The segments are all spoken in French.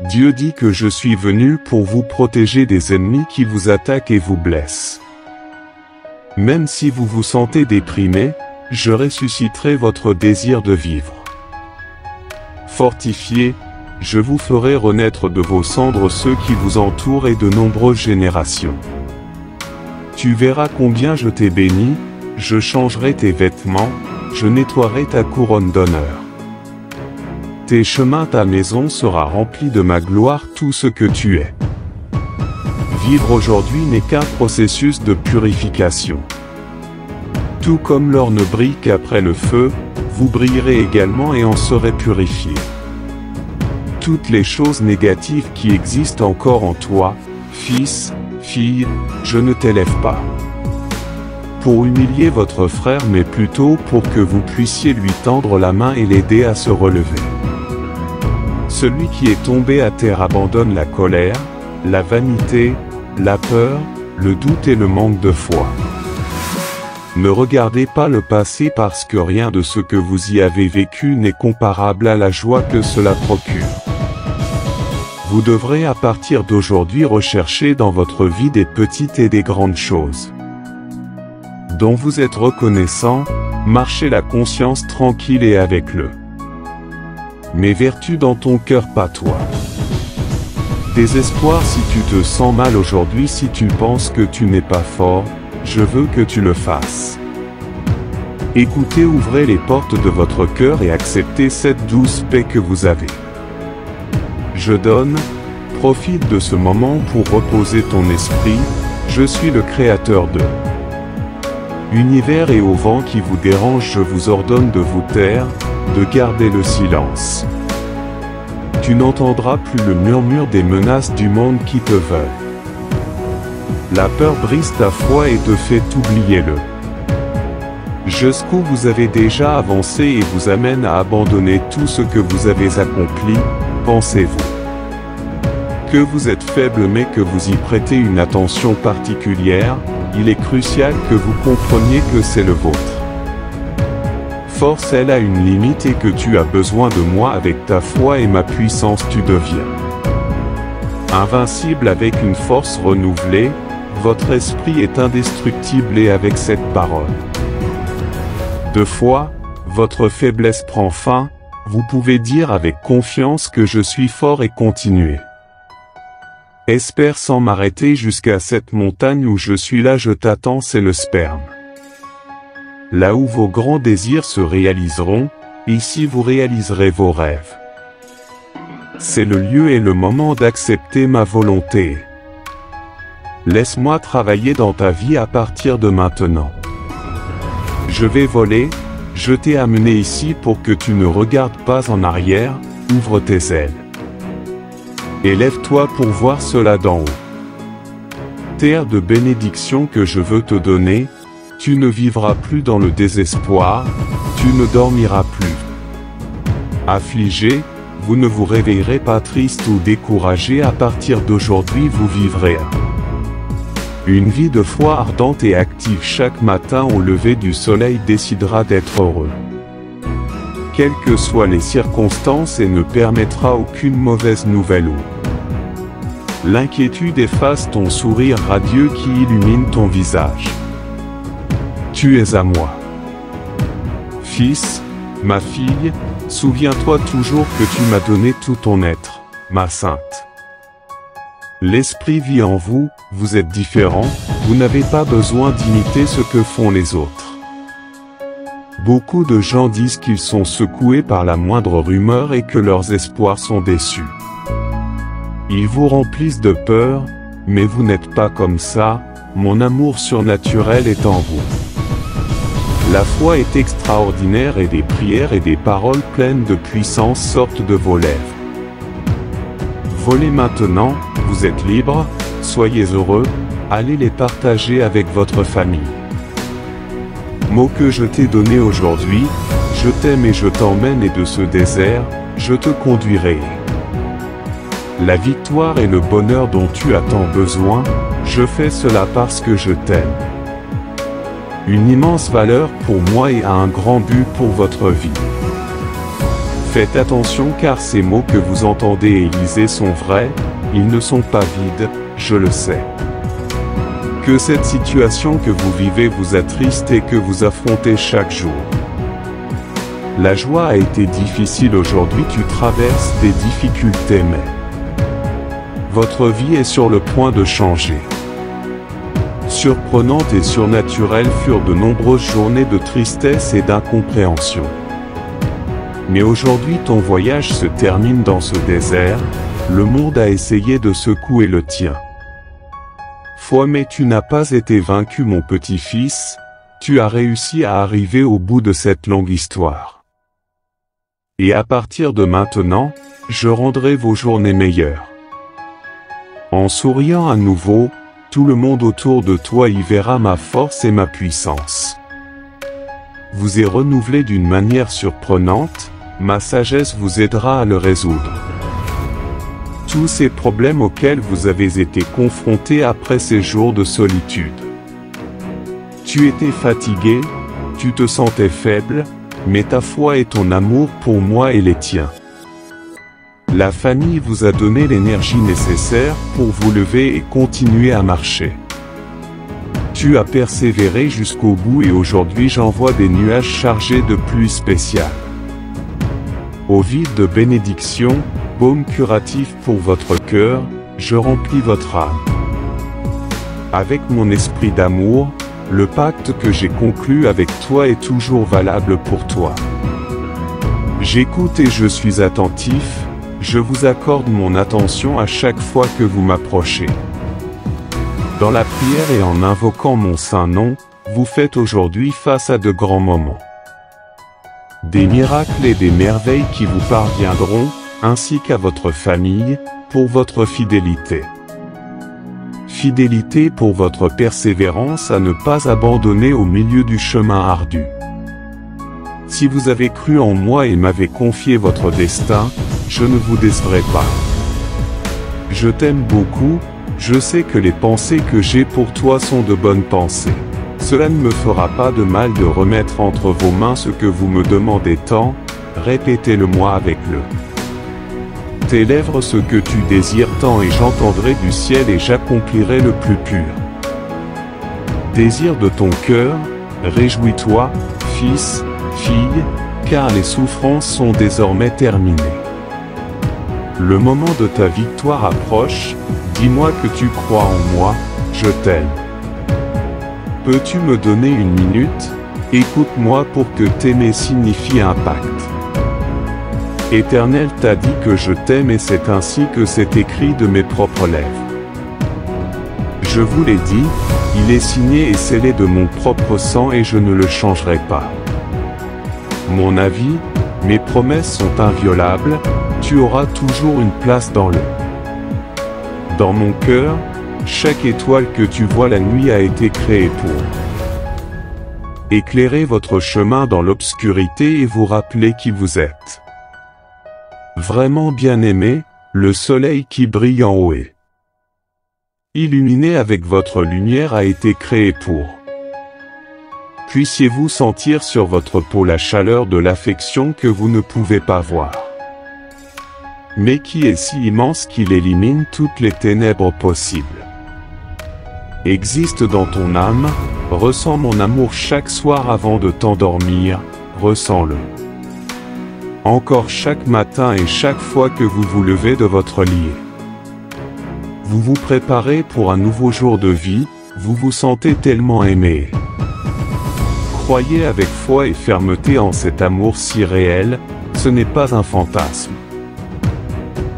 Dieu dit que je suis venu pour vous protéger des ennemis qui vous attaquent et vous blessent. Même si vous vous sentez déprimé, je ressusciterai votre désir de vivre. Fortifiés, je vous ferai renaître de vos cendres ceux qui vous entourent et de nombreuses générations. Tu verras combien je t'ai béni, je changerai tes vêtements, je nettoierai ta couronne d'honneur. Tes chemins, ta maison sera remplie de ma gloire, tout ce que tu es. Vivre aujourd'hui n'est qu'un processus de purification. Tout comme l'or ne brille qu'après le feu, vous brillerez également et en serez purifiés. Toutes les choses négatives qui existent encore en toi, fils, fille, je ne t'élève pas pour humilier votre frère mais plutôt pour que vous puissiez lui tendre la main et l'aider à se relever. Celui qui est tombé à terre abandonne la colère, la vanité, la peur, le doute et le manque de foi. Ne regardez pas le passé parce que rien de ce que vous y avez vécu n'est comparable à la joie que cela procure. Vous devrez à partir d'aujourd'hui rechercher dans votre vie des petites et des grandes choses dont vous êtes reconnaissant, marchez la conscience tranquille et avec le mes vertus dans ton cœur, pas toi. Désespoir si tu te sens mal aujourd'hui, si tu penses que tu n'es pas fort, je veux que tu le fasses. Écoutez, ouvrez les portes de votre cœur et acceptez cette douce paix que vous avez. Je donne, profite de ce moment pour reposer ton esprit, je suis le créateur de l'univers et au vent qui vous dérange, je vous ordonne de vous taire, de garder le silence. Tu n'entendras plus le murmure des menaces du monde qui te veulent. La peur brise ta foi et te fait oublier le jusqu'où vous avez déjà avancé et vous amène à abandonner tout ce que vous avez accompli, pensez-vous que vous êtes faible mais que vous y prêtez une attention particulière, il est crucial que vous compreniez que c'est le vôtre. Force, elle a une limite et que tu as besoin de moi avec ta foi et ma puissance tu deviens invincible avec une force renouvelée, votre esprit est indestructible et avec cette parole de foi, votre faiblesse prend fin, vous pouvez dire avec confiance que je suis fort et continuer. Espère sans m'arrêter jusqu'à cette montagne où je suis là, je t'attends, c'est le sperme. Là où vos grands désirs se réaliseront, ici vous réaliserez vos rêves. C'est le lieu et le moment d'accepter ma volonté. Laisse-moi travailler dans ta vie à partir de maintenant. Je vais voler, je t'ai amené ici pour que tu ne regardes pas en arrière, ouvre tes ailes. Élève-toi pour voir cela d'en haut. Terre de bénédiction que je veux te donner, tu ne vivras plus dans le désespoir, tu ne dormiras plus affligé, vous ne vous réveillerez pas triste ou découragé, à partir d'aujourd'hui vous vivrez une vie de foi ardente et active. Chaque matin au lever du soleil décidera d'être heureux. Quelles que soient les circonstances, et ne permettra aucune mauvaise nouvelle ou l'inquiétude efface ton sourire radieux qui illumine ton visage. Tu es à moi. Fils, ma fille, souviens-toi toujours que tu m'as donné tout ton être, ma sainte. L'esprit vit en vous, vous êtes différents, vous n'avez pas besoin d'imiter ce que font les autres. Beaucoup de gens disent qu'ils sont secoués par la moindre rumeur et que leurs espoirs sont déçus. Ils vous remplissent de peur, mais vous n'êtes pas comme ça, mon amour surnaturel est en vous. La foi est extraordinaire et des prières et des paroles pleines de puissance sortent de vos lèvres. Volez maintenant, vous êtes libre, soyez heureux, allez les partager avec votre famille. Mot que je t'ai donné aujourd'hui, je t'aime et je t'emmène, et de ce désert, je te conduirai. La victoire et le bonheur dont tu as tant besoin, je fais cela parce que je t'aime. Une immense valeur pour moi et a un grand but pour votre vie. Faites attention car ces mots que vous entendez et lisez sont vrais, ils ne sont pas vides, je le sais. Que cette situation que vous vivez vous attriste et que vous affrontez chaque jour. La joie a été difficile aujourd'hui, tu traverses des difficultés mais votre vie est sur le point de changer. Surprenantes et surnaturelles furent de nombreuses journées de tristesse et d'incompréhension. Mais aujourd'hui ton voyage se termine dans ce désert, le monde a essayé de secouer le tien. Foi mais tu n'as pas été vaincu mon petit-fils, tu as réussi à arriver au bout de cette longue histoire. Et à partir de maintenant, je rendrai vos journées meilleures. En souriant à nouveau, tout le monde autour de toi y verra ma force et ma puissance. Vous est renouvelé d'une manière surprenante, ma sagesse vous aidera à le résoudre. Tous ces problèmes auxquels vous avez été confrontés après ces jours de solitude. Tu étais fatigué, tu te sentais faible, mais ta foi et ton amour pour moi et les tiens. La famille vous a donné l'énergie nécessaire pour vous lever et continuer à marcher. Tu as persévéré jusqu'au bout et aujourd'hui j'envoie des nuages chargés de pluie spéciale. Au vide de bénédiction, baume curatif pour votre cœur, je remplis votre âme. Avec mon esprit d'amour, le pacte que j'ai conclu avec toi est toujours valable pour toi. J'écoute et je suis attentif, je vous accorde mon attention à chaque fois que vous m'approchez. Dans la prière et en invoquant mon saint nom, vous faites aujourd'hui face à de grands moments. Des miracles et des merveilles qui vous parviendront, ainsi qu'à votre famille, pour votre fidélité. Fidélité pour votre persévérance à ne pas abandonner au milieu du chemin ardu. Si vous avez cru en moi et m'avez confié votre destin, je ne vous décevrai pas. Je t'aime beaucoup, je sais que les pensées que j'ai pour toi sont de bonnes pensées. Cela ne me fera pas de mal de remettre entre vos mains ce que vous me demandez tant, répétez-le-moi avec tes lèvres ce que tu désires tant et j'entendrai du ciel et j'accomplirai le plus pur. Désir de ton cœur, réjouis-toi, fils, fille, car les souffrances sont désormais terminées. Le moment de ta victoire approche, dis-moi que tu crois en moi, je t'aime. Peux-tu me donner une minute? Écoute-moi pour que t'aimer signifie un pacte. Éternel t'a dit que je t'aime et c'est ainsi que c'est écrit de mes propres lèvres. Je vous l'ai dit, il est signé et scellé de mon propre sang et je ne le changerai pas. Mon avis, mes promesses sont inviolables, tu auras toujours une place dans mon cœur, chaque étoile que tu vois la nuit a été créée pour éclairer votre chemin dans l'obscurité et vous rappeler qui vous êtes. Vraiment bien-aimé, le soleil qui brille en haut et illuminé avec votre lumière a été créé pour. Puissiez-vous sentir sur votre peau la chaleur de l'affection que vous ne pouvez pas voir, mais qui est si immense qu'il élimine toutes les ténèbres possibles. Existe dans ton âme, ressens mon amour chaque soir avant de t'endormir, ressens-le. Encore chaque matin et chaque fois que vous vous levez de votre lit. Vous vous préparez pour un nouveau jour de vie, vous vous sentez tellement aimé. Croyez avec foi et fermeté en cet amour si réel, ce n'est pas un fantasme.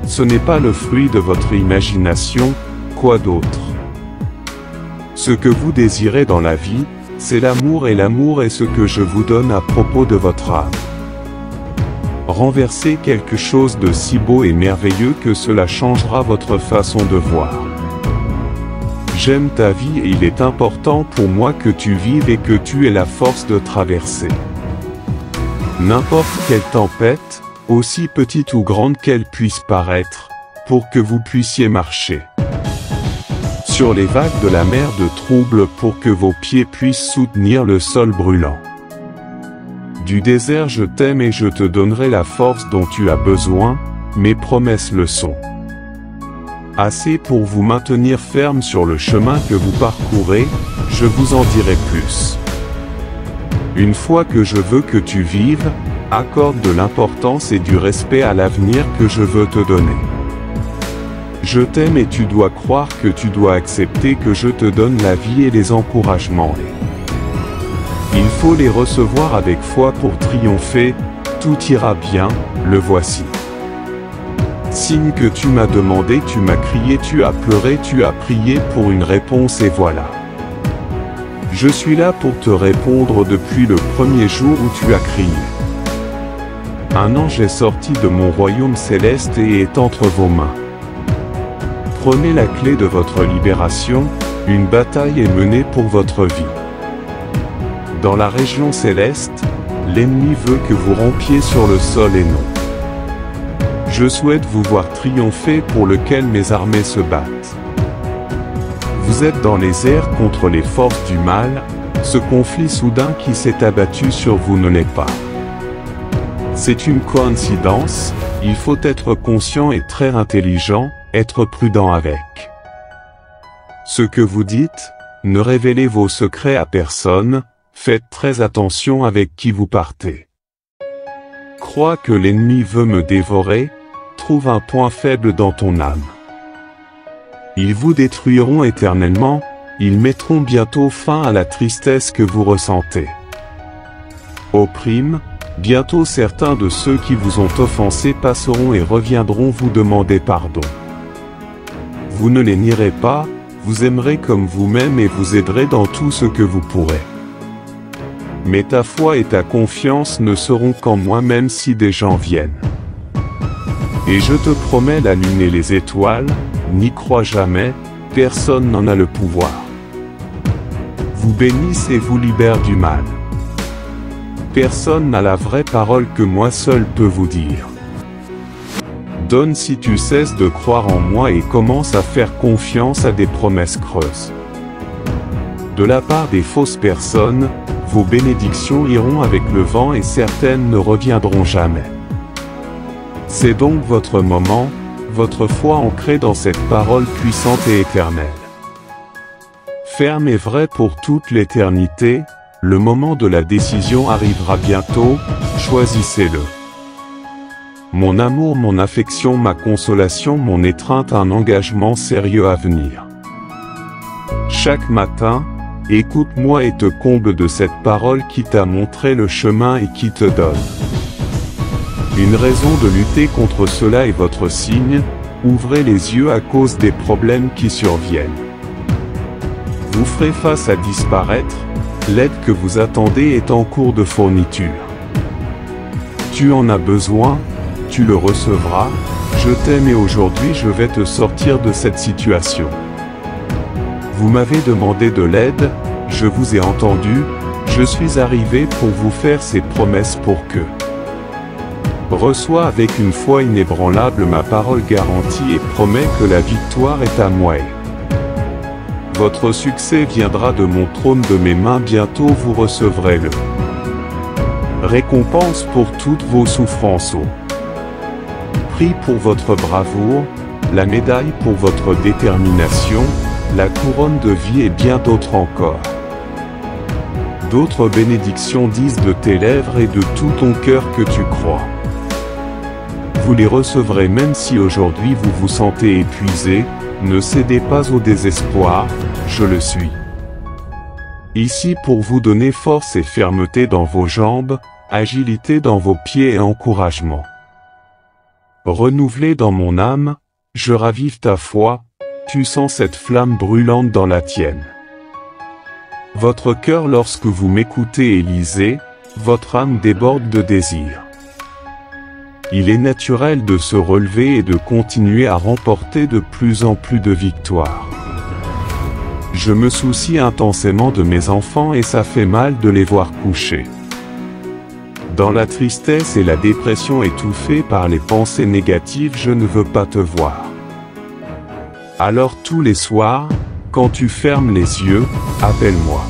Ce n'est pas le fruit de votre imagination, quoi d'autre? Ce que vous désirez dans la vie, c'est l'amour et l'amour est ce que je vous donne à propos de votre âme. Renversez quelque chose de si beau et merveilleux que cela changera votre façon de voir. J'aime ta vie et il est important pour moi que tu vives et que tu aies la force de traverser n'importe quelle tempête, aussi petite ou grande qu'elle puisse paraître, pour que vous puissiez marcher sur les vagues de la mer de trouble pour que vos pieds puissent soutenir le sol brûlant. Du désert je t'aime et je te donnerai la force dont tu as besoin, mes promesses le sont. Assez pour vous maintenir ferme sur le chemin que vous parcourez, je vous en dirai plus. Une fois que je veux que tu vives, accorde de l'importance et du respect à l'avenir que je veux te donner. Je t'aime et tu dois croire que tu dois accepter que je te donne la vie et les encouragements. Il faut les recevoir avec foi pour triompher, tout ira bien, le voici. Signe que tu m'as demandé, tu m'as crié, tu as pleuré, tu as prié pour une réponse et voilà. Je suis là pour te répondre depuis le premier jour où tu as crié. Un ange est sorti de mon royaume céleste et est entre vos mains. Prenez la clé de votre libération, une bataille est menée pour votre vie. Dans la région céleste, l'ennemi veut que vous rampiez sur le sol et non. Je souhaite vous voir triompher pour lequel mes armées se battent. Vous êtes dans les airs contre les forces du mal, ce conflit soudain qui s'est abattu sur vous ne l'est pas. C'est une coïncidence, il faut être conscient et très intelligent, être prudent avec ce que vous dites, ne révélez vos secrets à personne, faites très attention avec qui vous partez. Crois que l'ennemi veut me dévorer, trouve un point faible dans ton âme. Ils vous détruiront éternellement, ils mettront bientôt fin à la tristesse que vous ressentez. Opprime, bientôt certains de ceux qui vous ont offensé passeront et reviendront vous demander pardon. Vous ne les nierez pas, vous aimerez comme vous-même et vous aiderez dans tout ce que vous pourrez. Mais ta foi et ta confiance ne seront qu'en moi même si des gens viennent. Et je te promets la lune et les étoiles, n'y crois jamais, personne n'en a le pouvoir. Vous bénisse et vous libère du mal. Personne n'a la vraie parole que moi seul peux vous dire. Donne si tu cesses de croire en moi et commence à faire confiance à des promesses creuses. De la part des fausses personnes, vos bénédictions iront avec le vent et certaines ne reviendront jamais. C'est donc votre moment, votre foi ancrée dans cette parole puissante et éternelle. Ferme et vrai pour toute l'éternité, le moment de la décision arrivera bientôt, choisissez-le. Mon amour, mon affection, ma consolation, mon étreinte, un engagement sérieux à venir. Chaque matin, écoute-moi et te comble de cette parole qui t'a montré le chemin et qui te donne une raison de lutter contre cela est votre signe, ouvrez les yeux à cause des problèmes qui surviennent. Vous ferez face à disparaître, l'aide que vous attendez est en cours de fourniture. Tu en as besoin, tu le recevras, je t'aime et aujourd'hui je vais te sortir de cette situation. Vous m'avez demandé de l'aide, je vous ai entendu, je suis arrivé pour vous faire ces promesses pour que reçois avec une foi inébranlable ma parole garantie et promets que la victoire est à moi. Votre succès viendra de mon trône de mes mains, bientôt vous recevrez le récompense pour toutes vos souffrances. Prix pour votre bravoure, la médaille pour votre détermination, la couronne de vie et bien d'autres encore. D'autres bénédictions disent de tes lèvres et de tout ton cœur que tu crois. Vous les recevrez même si aujourd'hui vous vous sentez épuisé, ne cédez pas au désespoir, je le suis. Ici pour vous donner force et fermeté dans vos jambes, agilité dans vos pieds et encouragement. Renouvelé dans mon âme, je ravive ta foi, tu sens cette flamme brûlante dans la tienne. Votre cœur lorsque vous m'écoutez et lisez, votre âme déborde de désir. Il est naturel de se relever et de continuer à remporter de plus en plus de victoires. Je me soucie intensément de mes enfants et ça fait mal de les voir couchés dans la tristesse et la dépression, étouffés par les pensées négatives. Je ne veux pas te voir. Alors tous les soirs, quand tu fermes les yeux, appelle-moi.